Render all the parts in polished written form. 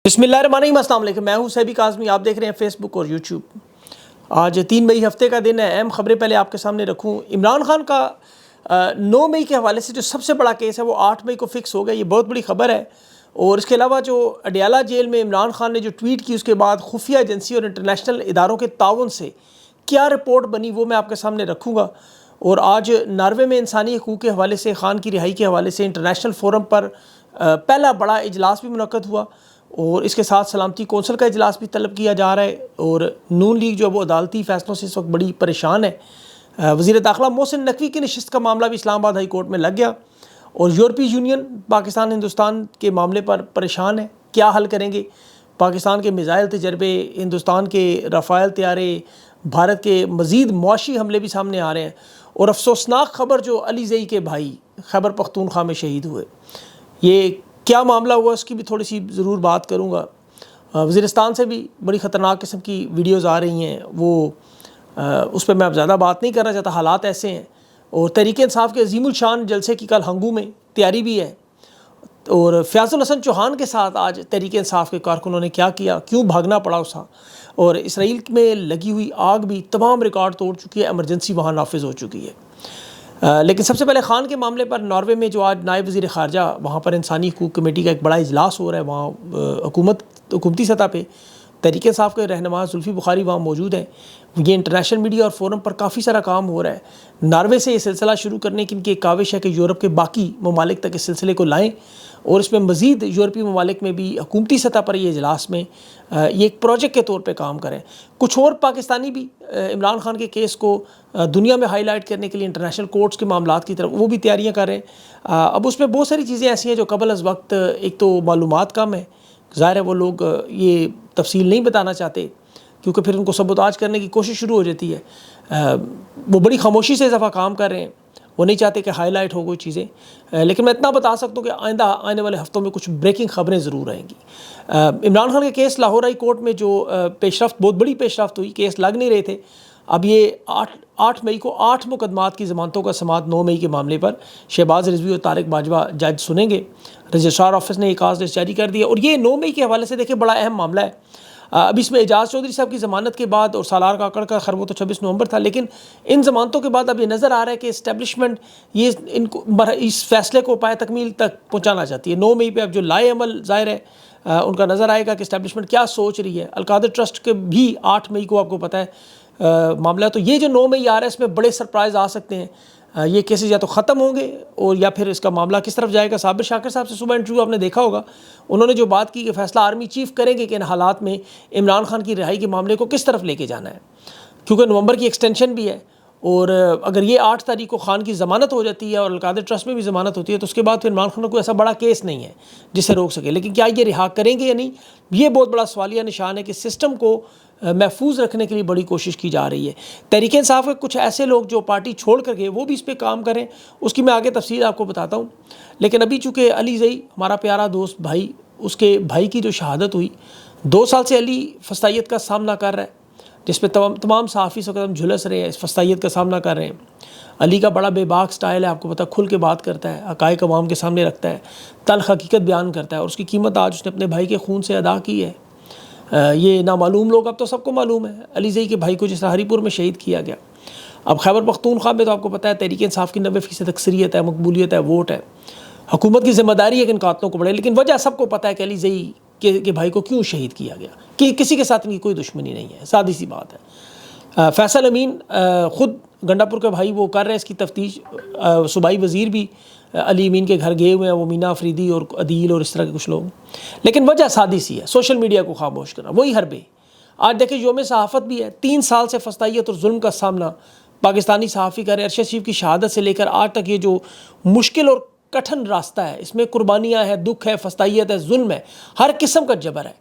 بسم اللہ الرحمن الرحیم، السلام علیکم۔ میں ہوں سیبی کاظمی، آپ دیکھ رہے ہیں فیس بک اور یوٹیوب۔ آج 3 مئی ہفتے کا دن ہے۔ اہم خبریں پہلے آپ کے سامنے رکھوں۔ عمران خان کا 9 مئی کے حوالے سے جو سب سے بڑا کیس ہے وہ 8 مئی کو فکس ہو گیا، یہ بہت بڑی خبر ہے۔ اور اس کے علاوہ جو اڈیالہ جیل میں عمران خان نے جو ٹویٹ کی، اس کے بعد خفیہ ایجنسی اور انٹرنیشنل اداروں کے تعاون سے کیا رپورٹ بنی وہ میں آپ کے سامنے رکھوں گا۔ اور آج ناروے میں انسانی حقوق کے حوالے سے، خان کی رہائی کے حوالے سے انٹرنیشنل فورم پر پہلا بڑا اجلاس بھی منعقد ہوا، اور اس کے ساتھ سلامتی کونسل کا اجلاس بھی طلب کیا جا رہا ہے۔ اور نون لیگ جو ہے وہ عدالتی فیصلوں سے اس وقت بڑی پریشان ہے۔ وزیر داخلہ محسن نقوی کی نشست کا معاملہ بھی اسلام آباد ہائی کورٹ میں لگ گیا، اور یورپی یونین پاکستان ہندوستان کے معاملے پر پریشان ہے، کیا حل کریں گے۔ پاکستان کے میزائل تجربے، ہندوستان کے رافائل طیارے، بھارت کے مزید معاشی حملے بھی سامنے آ رہے ہیں، اور افسوسناک خبر جو علی زئی کے بھائی خیبر پختونخوا میں شہید ہوئے، یہ کیا معاملہ ہوا اس کی بھی تھوڑی سی ضرور بات کروں گا۔ وزیرستان سے بھی بڑی خطرناک قسم کی ویڈیوز آ رہی ہیں، وہ اس پہ میں اب زیادہ بات نہیں کرنا چاہتا، حالات ایسے ہیں۔ اور تحریک انصاف کے عظیم الشان جلسے کی کل ہنگو میں تیاری بھی ہے، اور فیاض الحسن چوہان کے ساتھ آج تحریک انصاف کے کارکنوں نے کیا کیا، کیوں بھاگنا پڑا اسا، اور اسرائیل میں لگی ہوئی آگ بھی تمام ریکارڈ توڑ چکی ہے، ایمرجنسی وہاں نافذ ہو چکی ہے۔ لیکن سب سے پہلے خان کے معاملے پر ناروے میں جو آج نائب وزیر خارجہ، وہاں پر انسانی حقوق کمیٹی کا ایک بڑا اجلاس ہو رہا ہے، وہاں حکومتی سطح پہ تحریک انصاف کے رہنما زلفی بخاری وہاں موجود ہیں۔ یہ انٹرنیشنل میڈیا اور فورم پر کافی سارا کام ہو رہا ہے۔ ناروے سے یہ سلسلہ شروع کرنے کی ان کی ایک کاوش ہے کہ یورپ کے باقی ممالک تک اس سلسلے کو لائیں، اور اس میں مزید یورپی ممالک میں بھی حکومتی سطح پر یہ اجلاس میں یہ ایک پروجیکٹ کے طور پہ کام کریں۔ کچھ اور پاکستانی بھی عمران خان کے کیس کو دنیا میں ہائی لائٹ کرنے کے لیے انٹرنیشنل کورٹس کے معاملات کی طرف وہ بھی تیاریاں کر رہے ہیں۔ اب اس میں بہت ساری چیزیں ایسی ہیں جو قبل از وقت، ایک تو معلومات کم ہے، ظاہر ہے وہ لوگ یہ تفصیل نہیں بتانا چاہتے کیونکہ پھر ان کو سبوتاج کرنے کی کوشش شروع ہو جاتی ہے۔ وہ بڑی خاموشی سے اس دفعہ کام کر رہے ہیں، وہ نہیں چاہتے کہ ہائی لائٹ ہو کوئی چیزیں، لیکن میں اتنا بتا سکتا ہوں کہ آنے والے ہفتوں میں کچھ بریکنگ خبریں ضرور آئیں گی۔ عمران خان کے کیس لاہور ہائی کورٹ میں جو پیش رفت، بہت بڑی پیش رفت ہوئی، کیس لگ نہیں رہے تھے۔ اب یہ 8 مئی کو 8 مقدمات کی ضمانتوں کا سماعت 9 مئی کے معاملے پر شہباز رضوی اور طارق باجوہ جج سنیں گے۔ رجسٹرار آفس نے ایک آز لسٹ جاری کر دیا، اور یہ 9 مئی کے حوالے سے دیکھیں بڑا اہم معاملہ ہے۔ اب اس میں اعجاز چودھری صاحب کی ضمانت کے بعد اور سالار کاکڑ کا خیر وہ تو 26 نومبر تھا، لیکن ان ضمانتوں کے بعد اب یہ نظر آ رہا ہے کہ اسٹیبلشمنٹ یہ ان کو اس فیصلے کو پائے تکمیل تک پہنچانا چاہتی ہے۔ 9 مئی پہ اب جو لائے عمل ظاہر ہے ان کا نظر آئے گا کہ اسٹیبلشمنٹ کیا سوچ رہی ہے۔ القادر ٹرسٹ کے بھی 8 مئی کو آپ کو پتہ ہے معاملہ، تو یہ جو 9 مئی آ رہا ہے اس میں بڑے سرپرائز آ سکتے ہیں۔ یہ کیسز یا تو ختم ہوں گے اور یا پھر اس کا معاملہ کس طرف جائے گا۔ صابر شاکر صاحب سے صبح انٹرویو آپ نے دیکھا ہوگا، انہوں نے جو بات کی کہ فیصلہ آرمی چیف کریں گے کہ ان حالات میں عمران خان کی رہائی کے معاملے کو کس طرف لے کے جانا ہے، کیونکہ نومبر کی ایکسٹینشن بھی ہے، اور اگر یہ 8 تاریخ کو خان کی ضمانت ہو جاتی ہے اور القادر ٹرسٹ میں بھی ضمانت ہوتی ہے تو اس کے بعد پھر عمران خان کو ایسا بڑا کیس نہیں ہے جسے روک سکے۔ لیکن کیا یہ رہا کریں گے یا نہیں، یہ بہت بڑا سوالیہ نشان ہے کہ سسٹم کو محفوظ رکھنے کے لیے بڑی کوشش کی جا رہی ہے۔ تحریک انصاف کے کچھ ایسے لوگ جو پارٹی چھوڑ کر گئے وہ بھی اس پہ کام کریں، اس کی میں آگے تفصیل آپ کو بتاتا ہوں۔ لیکن ابھی چونکہ علی زئی ہمارا پیارا دوست بھائی، اس کے بھائی کی جو شہادت ہوئی، 2 سال سے علی فسطائیت کا سامنا کر رہا ہے، جس پہ تمام صحافی اس وقت ہم جھلس رہے ہیں، اس فسطائیت کا سامنا کر رہے ہیں۔ علی کا بڑا بے باک سٹائل ہے، آپ کو پتہ، کھل کے بات کرتا ہے، حقائق عوام کے سامنے رکھتا ہے، تلخ حقیقت بیان کرتا ہے، اور اس کی قیمت آج اس نے اپنے بھائی کے خون سے ادا کی ہے۔ یہ نامعلوم لوگ اب تو سب کو معلوم ہے علی زئی کے بھائی کو جس طرح ہری پور میں شہید کیا گیا۔ اب خیبر پختونخوا میں تو آپ کو پتہ ہے تحریک انصاف کی 90% اکثریت ہے، مقبولیت ہے، ووٹ ہے، حکومت کی ذمہ داری ہے کہ ان قاتلوں کو بڑھے، لیکن وجہ سب کو پتہ ہے کہ علی زئی کے بھائی کو کیوں شہید کیا گیا، کہ کسی کے ساتھ ان کی کوئی دشمنی نہیں ہے، سادی سی بات ہے۔ فیصل امین خود گنڈاپور کے بھائی وہ کر رہے ہیں اس کی تفتیش، صوبائی وزیر بھی علی امین کے گھر گئے ہوئے ہیں، وہ مینا افریدی اور عدیل اور اس طرح کے کچھ لوگ، لیکن وجہ سادی سی ہے، سوشل میڈیا کو خاموش کرنا، وہی حربے۔ آج دیکھیں یوم صحافت بھی ہے، 3 سال سے فسطائیت اور ظلم کا سامنا پاکستانی صحافی کر رہے ہیں۔ ارشد شریف کی شہادت سے لے کر آج تک یہ جو مشکل اور کٹھن راستہ ہے، اس میں قربانیاں ہیں، دکھ ہے، فسطائیت ہے، ظلم ہے، ہر قسم کا جبر ہے۔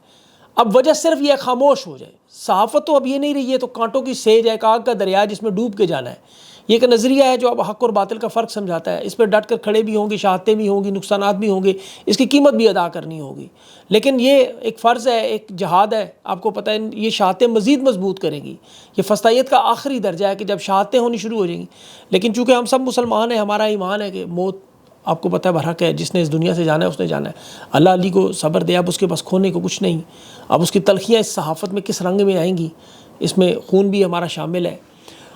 اب وجہ صرف یہ خاموش ہو جائے، صحافت تو اب یہ نہیں رہی ہے، تو کانٹوں کی سیج ہے، ایک آگ کا دریا ہے جس میں ڈوب کے جانا ہے۔ یہ ایک نظریہ ہے جو اب حق اور باطل کا فرق سمجھاتا ہے، اس پہ ڈٹ کر کھڑے بھی ہوں گے، شہادتیں بھی ہوں گی، نقصانات بھی ہوں گے، اس کی قیمت بھی ادا کرنی ہوگی، لیکن یہ ایک فرض ہے، ایک جہاد ہے۔ آپ کو پتہ ہے یہ شہادتیں مزید مضبوط کریں گی، یہ فسطائیت کا آخری درجہ ہے کہ جب شہادتیں ہونی شروع ہو جائیں گی، لیکن چونکہ ہم سب مسلمان ہیں، ہمارا ایمان ہے کہ موت آپ کو پتہ ہے برحق ہے، جس نے اس دنیا سے جانا ہے اس نے جانا ہے. اللہ علی کو صبر دے. اب اس کے پاس کھونے کو کچھ نہیں. اب اس کی تلخیاں اس صحافت میں کس رنگ میں آئیں گی، اس میں خون بھی ہمارا شامل ہے.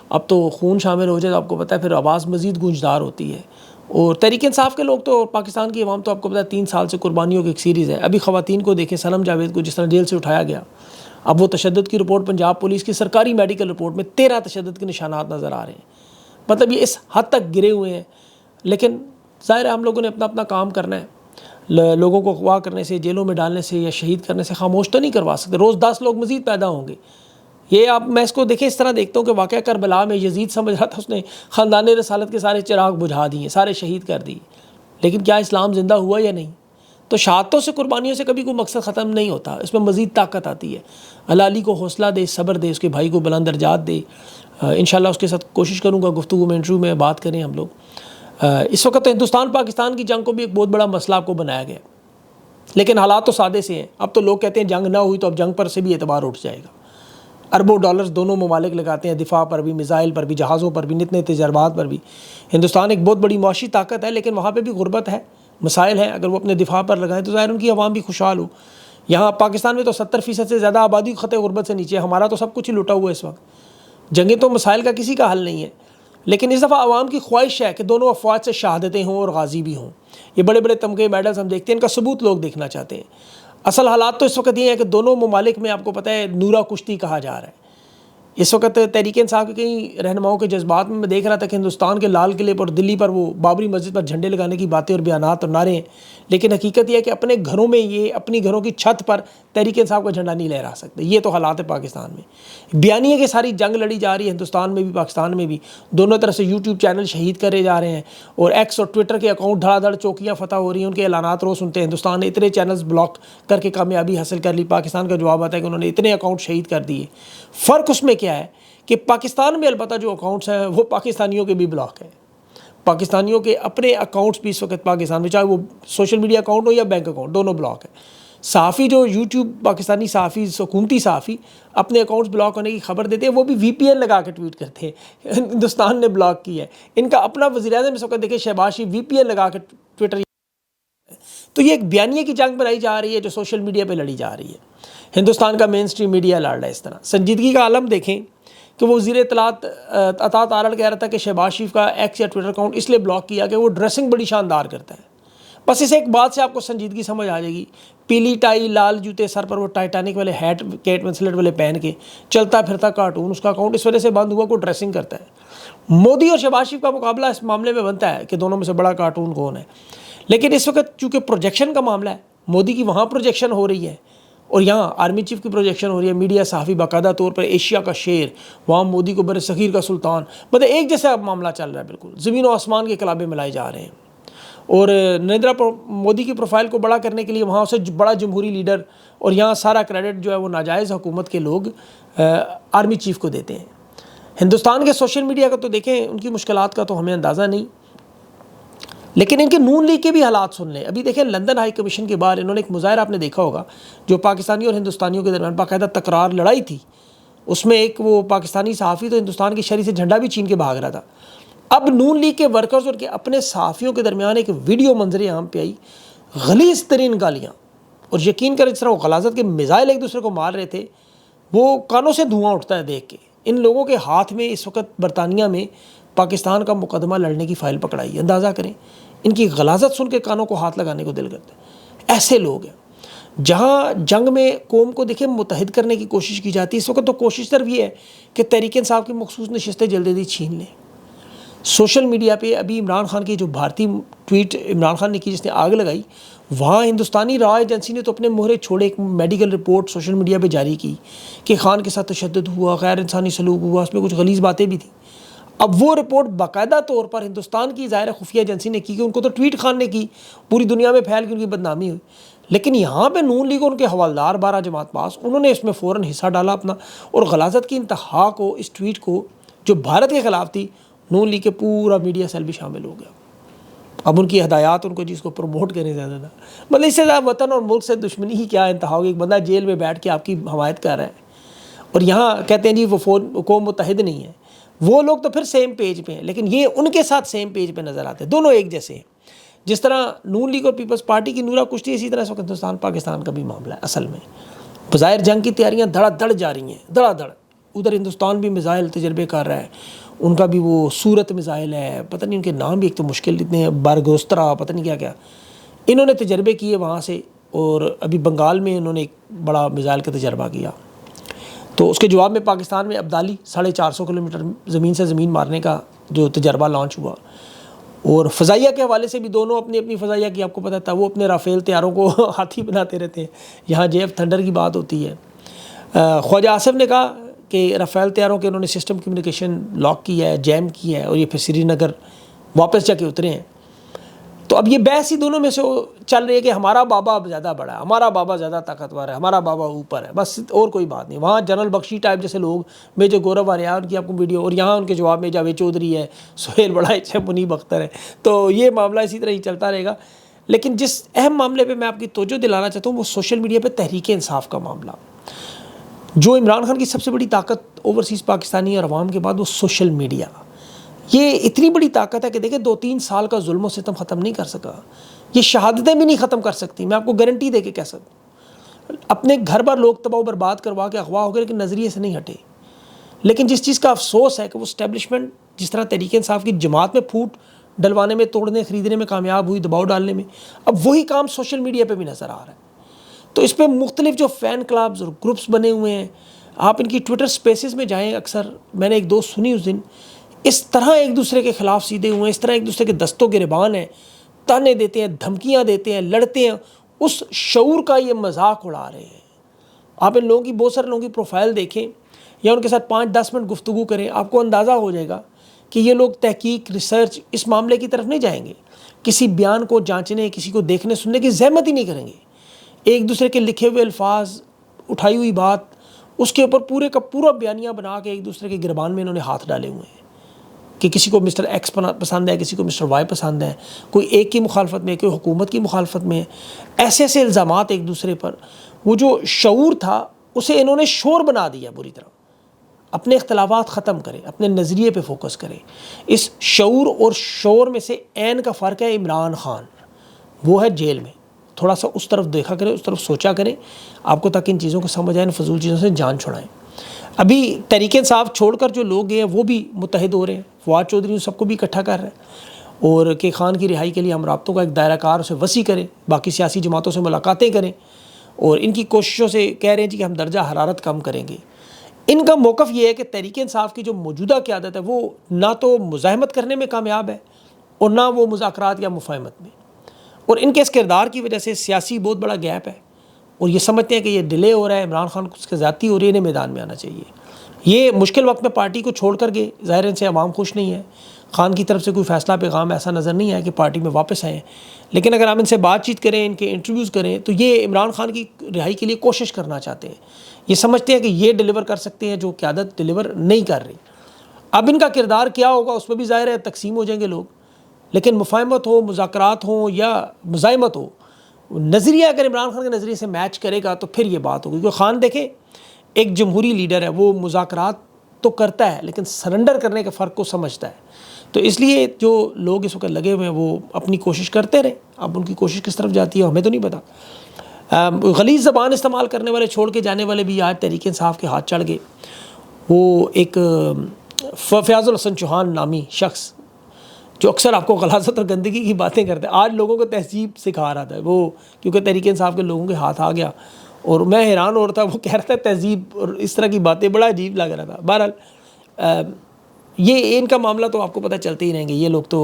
اب تو خون شامل ہو جائے تو آپ کو پتہ ہے پھر آواز مزید گونجدار ہوتی ہے. اور تحریک انصاف کے لوگ تو، پاکستان کی عوام تو آپ کو پتہ ہے 3 سال سے قربانیوں کی ایک سیریز ہے. ابھی خواتین کو دیکھیں، سنم جاوید کو جس طرح جیل سے اٹھایا گیا. اب وہ تشدد کی رپورٹ پنجاب پولیس کی سرکاری میڈیکل رپورٹ میں 13 تشدد کے نشانات نظر آ رہے ہیں. مطلب یہ اس حد تک گرے ہوئے ہیں. لیکن ظاہر ہے ہم لوگوں نے اپنا اپنا کام کرنا ہے. لوگوں کو اغوا کرنے سے، جیلوں میں ڈالنے سے یا شہید کرنے سے خاموش تو نہیں کروا سکتے. روز 10 لوگ مزید پیدا ہوں گے. یہ آپ، میں اس کو دیکھیں اس طرح دیکھتا ہوں کہ واقعہ کربلا میں یزید سمجھ رہا تھا اس نے خاندان رسالت کے سارے چراغ بجھا دیے، سارے شہید کر دیے. لیکن کیا اسلام زندہ ہوا یا نہیں؟ تو شہادتوں سے، قربانیوں سے کبھی کوئی مقصد ختم نہیں ہوتا. اس میں مزید طاقت آتی ہے. اللہ علی کو حوصلہ دے، صبر دے، اس کے بھائی کو بلند درجات دے. انشاءاللہ اس کے ساتھ کوشش کروں گا گفتگو میں، انٹرویو میں بات کریں ہم لوگ. اس وقت ہندوستان پاکستان کی جنگ کو بھی ایک بہت بڑا مسئلہ آپ کو بنایا گیا، لیکن حالات تو سادے سے ہیں. اب تو لوگ کہتے ہیں جنگ نہ ہوئی تو اب جنگ پر سے بھی اعتبار اٹھ جائے گا. اربوں ڈالرز دونوں ممالک لگاتے ہیں، دفاع پر بھی، میزائل پر بھی، جہازوں پر بھی، نت نئے تجربات پر بھی. ہندوستان ایک بہت بڑی معاشی طاقت ہے، لیکن وہاں پہ بھی غربت ہے، مسائل ہیں. اگر وہ اپنے دفاع پر لگائیں تو ظاہر ان کی عوام بھی خوشحال ہو. یہاں پاکستان میں تو 70% سے زیادہ آبادی خطے غربت سے نیچے ہے. ہمارا تو سب کچھ ہی لوٹا ہوا ہے اس وقت. جنگیں تو مسائل کا کسی کا حل نہیں ہے، لیکن اس دفعہ عوام کی خواہش ہے کہ دونوں افواج سے شہادتیں ہوں اور غازی بھی ہوں. یہ بڑے بڑے تمغے، میڈلز ہم دیکھتے ہیں، ان کا ثبوت لوگ دیکھنا چاہتے ہیں. اصل حالات تو اس وقت یہ ہے کہ دونوں ممالک میں آپ کو پتہ ہے نورہ کشتی کہا جا رہا ہے. اس وقت تحریک انصاف کے کئی رہنماؤں کے جذبات میں دیکھ رہا تھا کہ ہندوستان کے لال قلعے پر، دلی پر وہ بابری مسجد پر جھنڈے لگانے کی باتیں اور بیانات اور نعرے ہیں، لیکن حقیقت یہ ہے کہ اپنے گھروں میں، یہ اپنی گھروں کی چھت پر تحریک انصاف کا جھنڈا نہیں لہرا سکتے. یہ تو حالات ہے پاکستان میں. بیانیے کی ساری جنگ لڑی جا رہی ہے، ہندوستان میں بھی پاکستان میں بھی. دونوں طرف سے یوٹیوب چینل شہید کرے جا رہے ہیں، اور ایکس اور ٹویٹر کے اکاؤنٹ دھڑا دھڑ چوکیاں فتح ہو رہی ہیں. ان کے اعلانات روز سنتے ہیں. ہندوستان نے اتنے چینلز بلاک کر کے کامیابی حاصل کر لی. پاکستان کا جواب آتا ہے کہ انہوں نے اتنے اکاؤنٹ شہید کر دیے. فرق اس میں کیا ہے کہ پاکستان میں البتہ جو اکاؤنٹس ہیں وہ پاکستانیوں کے بھی بلاک ہیں. پاکستانیوں کے اپنے اکاؤنٹس بھی اس وقت پاکستان میں، چاہے وہ سوشل میڈیا اکاؤنٹ ہو یا بینک اکاؤنٹ، دونوں بلاک ہیں. صحافی جو یوٹیوب، پاکستانی صحافی، حکومتی صحافی اپنے اکاؤنٹس بلاک ہونے کی خبر دیتے ہیں، وہ بھی وی پی این لگا کے ٹویٹ کرتے ہیں. ہندوستان نے بلاک کی ہے. ان کا اپنا وزیر اعظم اس وقت دیکھیں شہباز شریف وی پی این لگا کے ٹویٹر. تو یہ ایک بیانیے کی جنگ بنائی جا رہی ہے جو سوشل میڈیا پہ لڑی جا رہی ہے. ہندوستان کا مین اسٹریم میڈیا لڑ رہا ہے اس طرح. سنجیدگی کا عالم دیکھیں کہ وہ وزیر اطلاعات عطا تارڑ کہہ رہا تھا کہ شہباز شریف کا ایکس یا ٹویٹر اکاؤنٹ اس لیے بلاک کیا کہ وہ ڈریسنگ بڑی شاندار کرتا ہے. بس اس ایک بات سے آپ کو سنجیدگی سمجھ آ جائے گی. پیلی ٹائی، لال جوتے، سر پر وہ ٹائٹینک والے ہیٹ، کیٹ ونسلٹ والے پہن کے چلتا پھرتا کارٹون، اس کا اکاؤنٹ اس وجہ سے بند ہوا کہ وہ ڈریسنگ کرتا ہے. مودی اور شہباز شریف کا مقابلہ اس معاملے میں بنتا ہے کہ دونوں میں سے بڑا کارٹون کون ہے. لیکن اس وقت چونکہ پروجیکشن کا معاملہ ہے، مودی کی وہاں پروجیکشن ہو رہی ہے اور یہاں آرمی چیف کی پروجیکشن ہو رہی ہے. میڈیا صحافی باقاعدہ طور پر ایشیا کا شیر، وہاں مودی کو بر صغیر کا سلطان، مطلب ایک جیسا معاملہ چل رہا ہے. بالکل زمین و آسمان کے کلابے ملائے جا رہے ہیں. اور نریندر مودی کی پروفائل کو بڑا کرنے کے لیے وہاں اسے بڑا جمہوری لیڈر، اور یہاں سارا کریڈٹ جو ہے وہ ناجائز حکومت کے لوگ آرمی چیف کو دیتے ہیں. ہندوستان کے سوشل میڈیا کا تو دیکھیں، ان کی مشکلات کا تو ہمیں اندازہ نہیں، لیکن ان کے نون لیگ کے بھی حالات سن لیں. ابھی دیکھیں لندن ہائی کمیشن کے باہر انہوں نے ایک مظاہرہ آپ نے دیکھا ہوگا جو پاکستانی اور ہندوستانیوں کے درمیان باقاعدہ تکرار لڑائی تھی. اس میں ایک وہ پاکستانی صحافی تو ہندوستان کی شہری سے جھنڈا بھی چھین کے بھاگ رہا تھا. اب نون لیگ کے ورکرز اور کے اپنے صحافیوں کے درمیان ایک ویڈیو منظر عام پہ آئی، غلیظ ترین گالیاں، اور یقین کریں جس طرح وہ غلاظت کے میزائل ایک دوسرے کو مار رہے تھے، وہ کانوں سے دھواں اٹھتا ہے دیکھ کے. ان لوگوں کے ہاتھ میں اس وقت برطانیہ میں پاکستان کا مقدمہ لڑنے کی فائل پکڑائی ہے. اندازہ کریں ان کی غلاظت سن کے کانوں کو ہاتھ لگانے کو دل کرتا ہے. ایسے لوگ ہیں. جہاں جنگ میں قوم کو دیکھیں متحد کرنے کی کوشش کی جاتی ہے، اس وقت تو کوشش صرف یہ ہے کہ تحریک انصاف کی مخصوص نشستیں جلدی جلدی چھین لیں. سوشل میڈیا پہ ابھی عمران خان کی جو بھارتی ٹویٹ عمران خان نے کی جس نے آگ لگائی، وہاں ہندوستانی راہ ایجنسی نے تو اپنے مہرے چھوڑے. ایک میڈیکل رپورٹ سوشل میڈیا پہ جاری کی کہ خان کے ساتھ تشدد ہوا، غیر انسانی سلوک ہوا، اس میں کچھ غلیظ باتیں بھی تھیں. اب وہ رپورٹ باقاعدہ طور پر ہندوستان کی ظاہر خفیہ ایجنسی نے کی کہ ان کو تو ٹویٹ خان نے کی، پوری دنیا میں پھیل کے ان کی بدنامی ہوئی. لیکن یہاں پہ نون لیگ اور ان کے حوالدار 12 جماعت پاس، انہوں نے اس میں فوراً حصہ ڈالا اپنا، اور غلاظت کی انتہا کو اس ٹویٹ کو جو بھارت کے خلاف تھی، نون لیگ کے پورا میڈیا سیل بھی شامل ہو گیا. اب ان کی ہدایات ان کو جس کو پروموٹ کریں زیادہ تھا، مطلب اس سے زیادہ وطن اور ملک سے دشمنی ہی کیا انتہا ہوگی. ایک بندہ جیل میں بیٹھ کے آپ کی حمایت کر رہا ہے اور یہاں کہتے ہیں جی وہ قوم متحد نہیں ہے. وہ لوگ تو پھر سیم پیج پہ ہیں، لیکن یہ ان کے ساتھ سیم پیج پہ نظر آتے ہیں. دونوں ایک جیسے ہیں. جس طرح نون لیگ اور پیپلز پارٹی کی نورا کشتی، اسی طرح اس وقت ہندوستان پاکستان کا بھی معاملہ ہے اصل میں. بظاہر جنگ کی تیاریاں دھڑا دھڑ جا رہی ہیں، دھڑا دھڑ. ادھر ہندوستان بھی میزائل تجربے کر رہا ہے، ان کا بھی وہ صورت میزائل ہے، پتہ نہیں ان کے نام بھی ایک تو مشکل اتنے ہیں، بارگوسترا پتہ نہیں کیا کیا، انہوں نے تجربے کیے وہاں سے. اور ابھی بنگال میں انہوں نے ایک بڑا میزائل کا تجربہ کیا. تو اس کے جواب میں پاکستان میں ابدالی 450 کلومیٹر زمین سے زمین مارنے کا جو تجربہ لانچ ہوا. اور فضائیہ کے حوالے سے بھی دونوں اپنی اپنی فضائیہ کی آپ کو پتہ تھا، وہ اپنے رافیل طیاروں کو ہاتھی بناتے رہتے ہیں. یہاں JF تھنڈر کی بات ہوتی ہے. خواجہ آصف نے کہا کہ رافیل طیاروں کے انہوں نے سسٹم کمیونیکیشن لاک کیا ہے، جیم کیا ہے، اور یہ پھر سری نگر واپس جا کے اترے ہیں. تو اب یہ بحث ہی دونوں میں سے چل رہی ہے کہ ہمارا بابا زیادہ بڑا ہے، ہمارا بابا زیادہ طاقتور ہے، ہمارا بابا اوپر ہے، بس اور کوئی بات نہیں. وہاں جنرل بخشی ٹائپ جیسے لوگ، میجر گورو آریہ ان کی آپ کو ویڈیو، اور یہاں ان کے جواب میں جاوید چودھری ہے، سہیل بڑائچ ہے، منیب اختر ہے. تو یہ معاملہ اسی طرح ہی چلتا رہے گا. لیکن جس اہم معاملے پہ میں آپ کی توجہ دلانا چاہتا ہوں وہ سوشل میڈیا پہ تحریک انصاف کا معاملہ. جو عمران خان کی سب سے بڑی طاقت اوورسیز پاکستانی اور عوام کے بعد وہ سوشل میڈیا. یہ اتنی بڑی طاقت ہے کہ دیکھیں 2-3 سال کا ظلم و ستم ختم نہیں کر سکا، یہ شہادتیں بھی نہیں ختم کر سکتی. میں آپ کو گارنٹی دے کے کہہ سکتا ہوں، اپنے گھر بھر لوگ تباہ و برباد کروا کے اغوا ہو گئے لیکن نظریے سے نہیں ہٹے. لیکن جس چیز کا افسوس ہے کہ وہ اسٹیبلشمنٹ جس طرح تحریک انصاف کی جماعت میں پھوٹ ڈلوانے میں، توڑنے خریدنے میں کامیاب ہوئی، دباؤ ڈالنے میں، اب وہی کام سوشل میڈیا پہ بھی نظر آ رہا ہے. تو اس پہ مختلف جو فین کلبز اور گروپس بنے ہوئے ہیں، آپ ان کی ٹویٹر سپیسز میں جائیں، اکثر میں نے ایک دوست سنی اس دن، اس طرح ایک دوسرے کے خلاف سیدھے ہوئے ہیں، اس طرح ایک دوسرے کے دستوں گریبان ہیں، تانے دیتے ہیں، دھمکیاں دیتے ہیں، لڑتے ہیں، اس شعور کا یہ مذاق اڑا رہے ہیں. آپ ان لوگوں کی، بہت سارے لوگوں کی پروفائل دیکھیں یا ان کے ساتھ 5-10 منٹ گفتگو کریں، آپ کو اندازہ ہو جائے گا کہ یہ لوگ تحقیق، ریسرچ اس معاملے کی طرف نہیں جائیں گے. کسی بیان کو جانچنے، کسی کو دیکھنے سننے کی زحمت ہی نہیں کریں گے. ایک دوسرے کے لکھے ہوئے الفاظ، اٹھائی ہوئی بات، اس کے اوپر پورے کا پورا بیانیہ بنا کے ایک دوسرے کے گربان میں انہوں نے ہاتھ ڈالے ہوئے ہیں کہ کسی کو مسٹر ایکس پسند ہے، کسی کو مسٹر وائی پسند ہے، کوئی ایک کی مخالفت میں، کوئی حکومت کی مخالفت میں. ایسے ایسے الزامات ایک دوسرے پر. وہ جو شعور تھا اسے انہوں نے شور بنا دیا بری طرح. اپنے اختلافات ختم کریں، اپنے نظریے پہ فوکس کریں. اس شعور اور شور میں سے عین کا فرق ہے عمران خان، وہ ہے جیل میں. تھوڑا سا اس طرف دیکھا کریں، اس طرف سوچا کریں آپ کو، تاکہ ان چیزوں کو سمجھ آئیں، فضول چیزوں سے جان چھڑائیں. ابھی تحریک انصاف چھوڑ کر جو لوگ گئے ہیں وہ بھی متحد ہو رہے ہیں. فواد چودھری سب کو بھی اکٹھا کر رہے ہیں، اور کہ خان کی رہائی کے لیے ہم رابطوں کا ایک دائرہ کار اسے وسیع کریں، باقی سیاسی جماعتوں سے ملاقاتیں کریں، اور ان کی کوششوں سے کہہ رہے ہیں کہ ہم درجہ حرارت کم کریں گے. ان کا موقف یہ ہے کہ تحریک انصاف کی جو موجودہ قیادت ہے وہ نہ تو مزاحمت کرنے میں کامیاب ہے اور نہ وہ مذاکرات یا مفاہمت میں. اور ان کے اس کردار کی وجہ سے سیاسی بہت بڑا گیپ ہے، اور یہ سمجھتے ہیں کہ یہ ڈیلے ہو رہا ہے، عمران خان کو اس کے زیادتی ہو رہی ہے، انہیں میدان میں آنا چاہیے. یہ مشکل وقت میں پارٹی کو چھوڑ کر گئے، ظاہر ان سے عوام خوش نہیں ہے. خان کی طرف سے کوئی فیصلہ پیغام ایسا نظر نہیں آیا کہ پارٹی میں واپس آئیں. لیکن اگر ہم ان سے بات چیت کریں، ان کے انٹرویوز کریں، تو یہ عمران خان کی رہائی کے لیے کوشش کرنا چاہتے ہیں. یہ سمجھتے ہیں کہ یہ ڈیلیور کر سکتے ہیں جو قیادت ڈیلیور نہیں کر رہی. اب ان کا کردار کیا ہوگا اس پہ بھی ظاہر ہے تقسیم ہو جائیں گے لوگ. لیکن مفاہمت ہو، مذاکرات ہوں یا مزاحمت ہو، نظریہ اگر عمران خان کے نظریے سے میچ کرے گا تو پھر یہ بات ہوگی. کیونکہ خان دیکھیں ایک جمہوری لیڈر ہے، وہ مذاکرات تو کرتا ہے لیکن سرنڈر کرنے کے فرق کو سمجھتا ہے. تو اس لیے جو لوگ اس وقت لگے ہوئے ہیں وہ اپنی کوشش کرتے رہے. اب ان کی کوشش کس طرف جاتی ہے ہمیں تو نہیں پتا. غلیظ زبان استعمال کرنے والے، چھوڑ کے جانے والے بھی آج تحریک انصاف کے ہاتھ چڑھ گئے. وہ ایک فیاض الحسن چوہان نامی شخص جو اکثر آپ کو غلاظت اور گندگی کی باتیں کرتے ہیں، آج لوگوں کو تہذیب سکھا رہا تھا وہ، کیونکہ تحریک انصاف کے لوگوں کے ہاتھ آ گیا. اور میں حیران ہو رہا تھا، وہ کہہ رہا تھا تہذیب اور اس طرح کی باتیں، بڑا عجیب لگ رہا تھا. بہرحال یہ ان کا معاملہ تو آپ کو پتہ چلتے ہی رہیں گے. یہ لوگ تو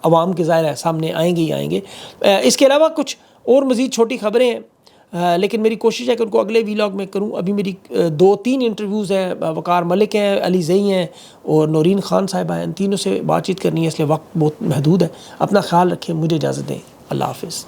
عوام کے ظاہر ہے سامنے آئیں گے ہی آئیں گے. اس کے علاوہ کچھ اور مزید چھوٹی خبریں ہیں، لیکن میری کوشش ہے کہ ان کو اگلے ویلاگ میں کروں. ابھی میری 2-3 انٹرویوز ہیں، وقار ملک ہیں، علی زئی ہیں اور نورین خان صاحبہ ہیں. ان تینوں سے بات چیت کرنی ہے، اس لیے وقت بہت محدود ہے. اپنا خیال رکھیں، مجھے اجازت دیں. اللہ حافظ.